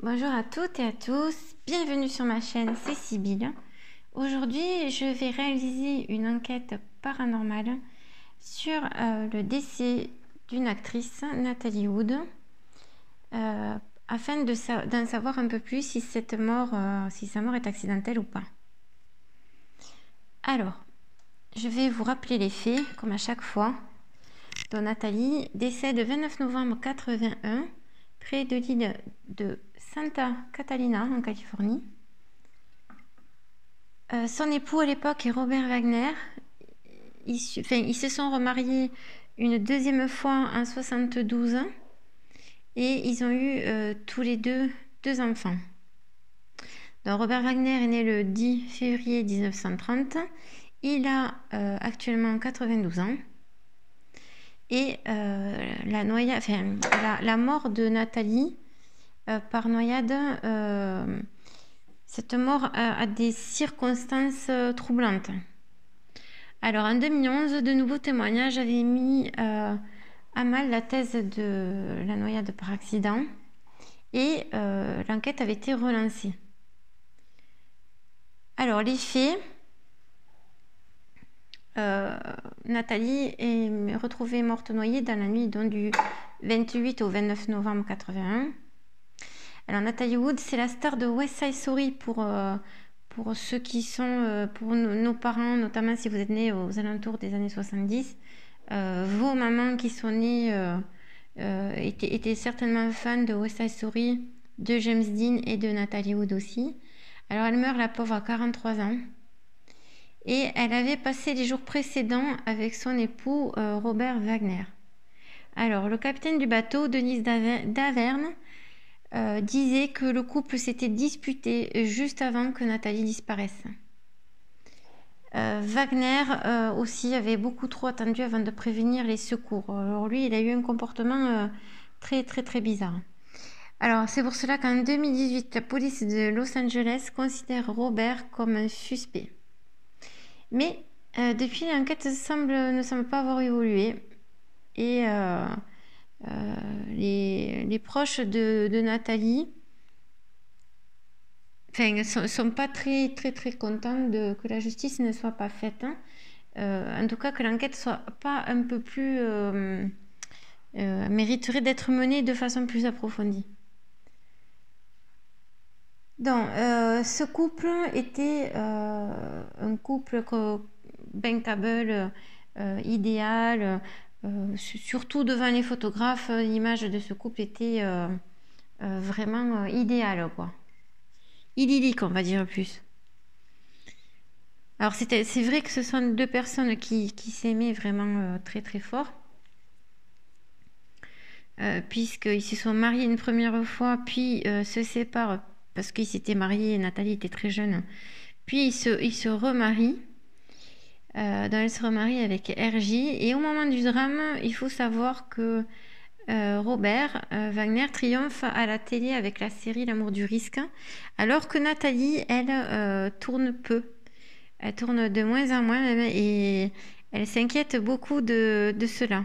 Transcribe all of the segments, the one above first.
Bonjour à toutes et à tous, bienvenue sur ma chaîne, c'est Sybille. Aujourd'hui, je vais réaliser une enquête paranormale sur le décès d'une actrice, Natalie Wood, afin d'en savoir un peu plus si sa mort est accidentelle ou pas. Alors, je vais vous rappeler les faits, comme à chaque fois. Donc, Natalie décède le 29 novembre 81, près de l'île de Santa Catalina, en Californie. Son époux à l'époque est Robert Wagner. Ils se sont remariés une deuxième fois en 72 et ils ont eu tous les deux enfants. Donc Robert Wagner est né le 10 février 1930. Il a actuellement 92 ans. Et la mort de Nathalie par noyade, cette mort a des circonstances troublantes. Alors en 2011, de nouveaux témoignages avaient mis à mal la thèse de la noyade par accident et l'enquête avait été relancée. Alors les faits, Nathalie est retrouvée morte noyée dans la nuit du 28 au 29 novembre 81. Alors Natalie Wood, c'est la star de West Side Story pour ceux qui sont, pour nos parents, notamment si vous êtes nés aux alentours des années 70. Vos mamans qui sont nées étaient certainement fans de West Side Story, de James Dean et de Natalie Wood aussi. Alors elle meurt, la pauvre, à 43 ans. Et elle avait passé les jours précédents avec son époux Robert Wagner. Alors le capitaine du bateau, Dennis Davern, disait que le couple s'était disputé juste avant que Nathalie disparaisse. Wagner aussi avait beaucoup trop attendu avant de prévenir les secours. Alors lui, il a eu un comportement très bizarre. Alors c'est pour cela qu'en 2018, la police de Los Angeles considère Robert comme un suspect. Mais depuis, l'enquête ne semble pas avoir évolué. Et les proches de Nathalie sont pas très contents que la justice ne soit pas faite. En tout cas, que l'enquête soit pas un peu plus mériterait d'être menée de façon plus approfondie. Donc, ce couple était un couple bankable, idéal. Surtout devant les photographes, l'image de ce couple était vraiment idéale, quoi. Idyllique, on va dire plus. Alors c'est vrai que ce sont deux personnes qui s'aimaient vraiment très fort, puisqu'ils se sont mariés une première fois, puis se séparent parce qu'ils s'étaient mariés, Nathalie était très jeune, puis ils se remarient. Donc elle se remarie avec RJ, et au moment du drame, il faut savoir que Robert Wagner triomphe à la télé avec la série L'amour du risque, alors que Nathalie, elle, tourne peu. Elle tourne de moins en moins même, et elle s'inquiète beaucoup de cela.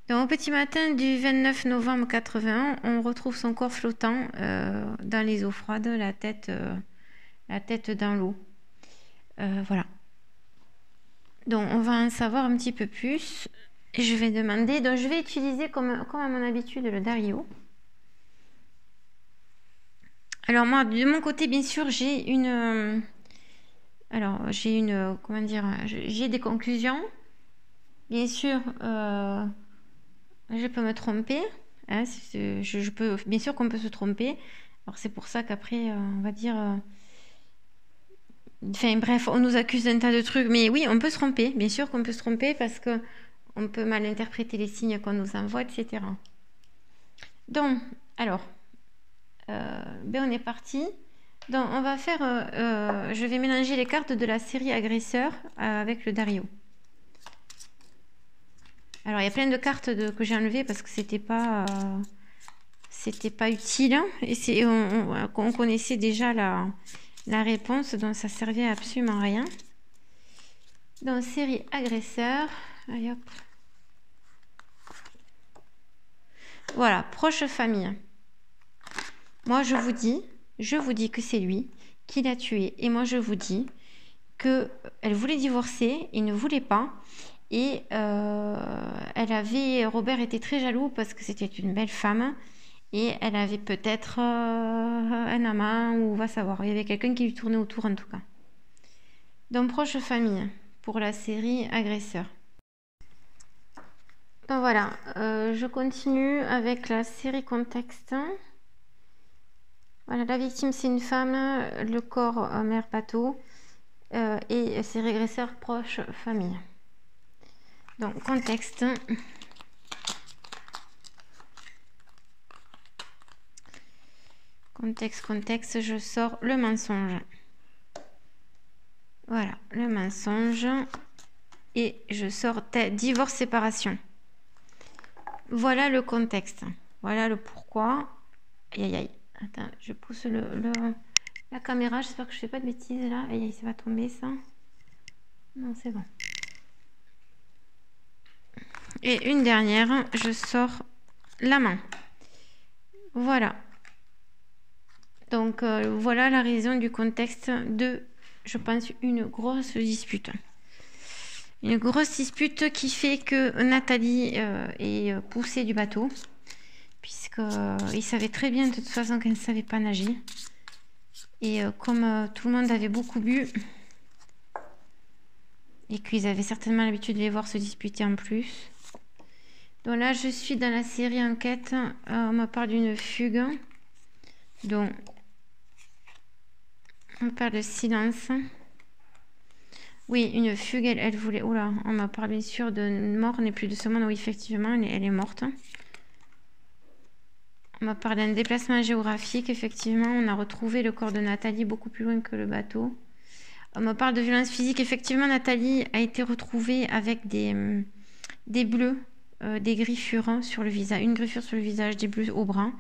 Donc, au petit matin du 29 novembre 81, on retrouve son corps flottant dans les eaux froides, la tête dans l'eau. Voilà. Donc on va en savoir un petit peu plus. Et je vais demander, donc je vais utiliser comme à mon habitude le Dario. Alors moi, de mon côté, bien sûr, j'ai comment dire, j'ai des conclusions. Bien sûr, je peux me tromper. Hein, je peux, bien sûr qu'on peut se tromper. Alors c'est pour ça qu'après, on va dire, enfin bref, on nous accuse d'un tas de trucs. Mais oui, on peut se tromper. Bien sûr qu'on peut se tromper parce que on peut mal interpréter les signes qu'on nous envoie, etc. Donc, alors, on est parti. Donc, on va faire... je vais mélanger les cartes de la série Agresseur avec le Dario. Alors, il y a plein de cartes que j'ai enlevées parce que c'était pas utile. Hein, et on connaissait déjà la réponse, donc ça servait à absolument rien. Donc, série Agresseur. Allez, hop. Voilà, proche famille. Moi, je vous dis que c'est lui qui l'a tué. Et moi, je vous dis qu'elle voulait divorcer, il ne voulait pas. Et Robert était très jaloux parce que c'était une belle femme. Et elle avait peut-être un amant, ou va savoir. Il y avait quelqu'un qui lui tournait autour en tout cas. Donc, proche famille pour la série Agresseur. Donc voilà, je continue avec la série Contexte. Voilà, la victime c'est une femme, le corps mère bateau et ses régresseurs proches famille. Donc contexte. Contexte, je sors le mensonge. Voilà, le mensonge. Et je sors divorce, séparation. Voilà le contexte. Voilà le pourquoi. Aïe aïe aïe. Attends, je pousse la caméra. J'espère que je fais pas de bêtises là. Aïe aïe, ça va tomber ça. Non, c'est bon. Et une dernière, je sors la main. Voilà. Donc voilà la raison du contexte de, je pense, une grosse dispute. Une grosse dispute qui fait que Nathalie est poussée du bateau. Puisqu'il savait très bien de toute façon qu'elle ne savait pas nager. Et comme tout le monde avait beaucoup bu, et qu'ils avaient certainement l'habitude de les voir se disputer en plus. Donc là, je suis dans la série Enquête. On me parle d'une fugue. Donc, on parle de silence. Oui, une fugue, elle voulait... Oula, on m'a parlé bien sûr de mort, n'est plus de ce monde. Oui, effectivement, elle est morte. On m'a parlé d'un déplacement géographique. Effectivement, on a retrouvé le corps de Nathalie beaucoup plus loin que le bateau. On me parle de violence physique. Effectivement, Nathalie a été retrouvée avec des bleus, des griffures sur le visage. Une griffure sur le visage, des bleus au bras.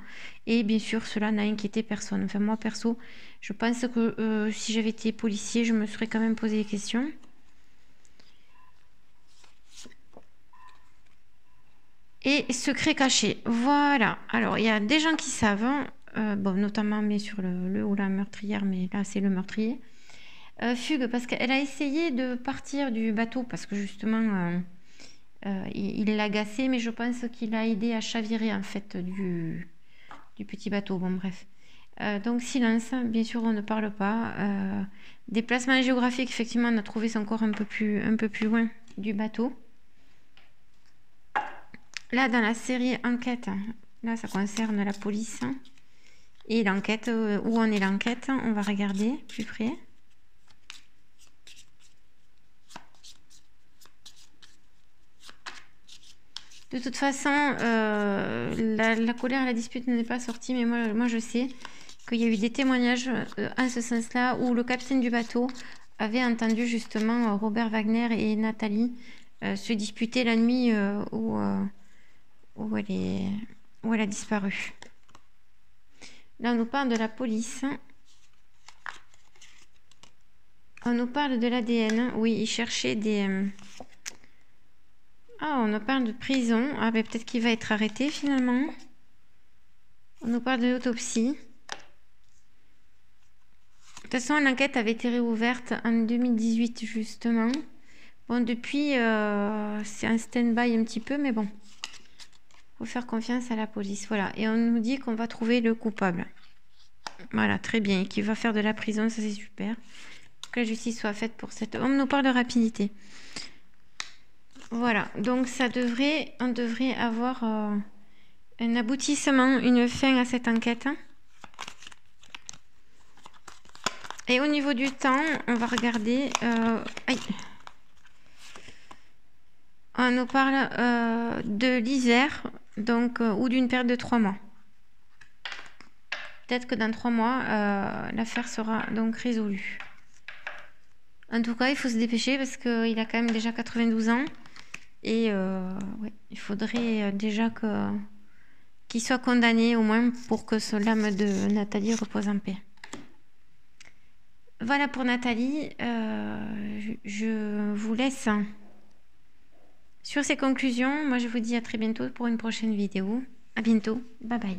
Et bien sûr, cela n'a inquiété personne. Enfin, moi, perso, je pense que si j'avais été policier, je me serais quand même posé des questions. Et secret caché. Voilà. Alors, il y a des gens qui savent, bon, notamment mais sur le ou la meurtrière, mais là, c'est le meurtrier. Fugue, parce qu'elle a essayé de partir du bateau, parce que justement, il l'agaçait, mais je pense qu'il a aidé à chavirer, en fait, du petit bateau. Bon, bref. Donc, silence, bien sûr, on ne parle pas. Déplacement géographique, effectivement, on a trouvé son corps un peu plus loin du bateau. Là, dans la série Enquête, là, ça concerne la police. Et l'enquête, où en est l'enquête, on va regarder plus près. De toute façon, la colère, la dispute n'est pas sortie, mais moi je sais qu'il y a eu des témoignages en ce sens-là, où le capitaine du bateau avait entendu justement Robert Wagner et Nathalie se disputer la nuit où elle a disparu. Là, on nous parle de la police. On nous parle de l'ADN. Oui, ils cherchaient des... Ah, on nous parle de prison. Ah, ben peut-être qu'il va être arrêté finalement. On nous parle de l'autopsie. De toute façon, l'enquête avait été réouverte en 2018 justement. Bon, depuis, c'est un stand-by un petit peu, mais bon. Faut faire confiance à la police. Voilà. Et on nous dit qu'on va trouver le coupable. Voilà, très bien. Qui va faire de la prison, ça c'est super. Que la justice soit faite pour cette... On nous parle de rapidité. Voilà. Donc on devrait avoir un aboutissement, une fin à cette enquête. Et au niveau du temps, on va regarder... Aïe. On nous parle de l'Isère, donc, ou d'une période de 3 mois. Peut-être que dans 3 mois, l'affaire sera donc résolue. En tout cas, il faut se dépêcher parce qu'il a quand même déjà 92 ans. Et ouais, il faudrait déjà qu'il soit condamné au moins pour que l'âme de Nathalie repose en paix. Voilà pour Nathalie. Je vous laisse sur ces conclusions. Moi, je vous dis à très bientôt pour une prochaine vidéo. À bientôt. Bye bye.